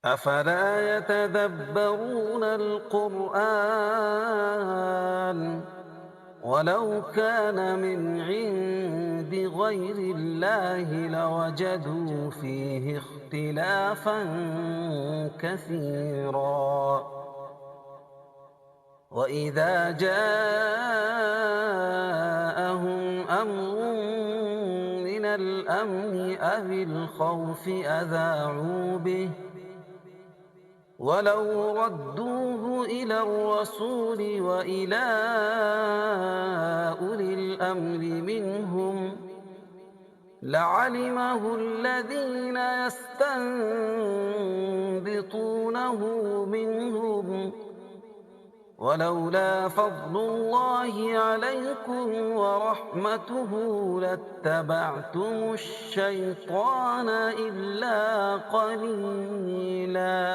أفلا يتدبرون القرآن ولو كان من عند غير الله لوجدوا فيه اختلافا كثيرا. وإذا جاءهم أمر من الأمن أو الخوف أذاعوا به ولو ردوه إلى الرسول وإلى أولي الأمر منهم لعلمه الذين يستنبطونه منهم ولولا فضل الله عليكم ورحمته لاتبعتم الشيطان إلا قليلا.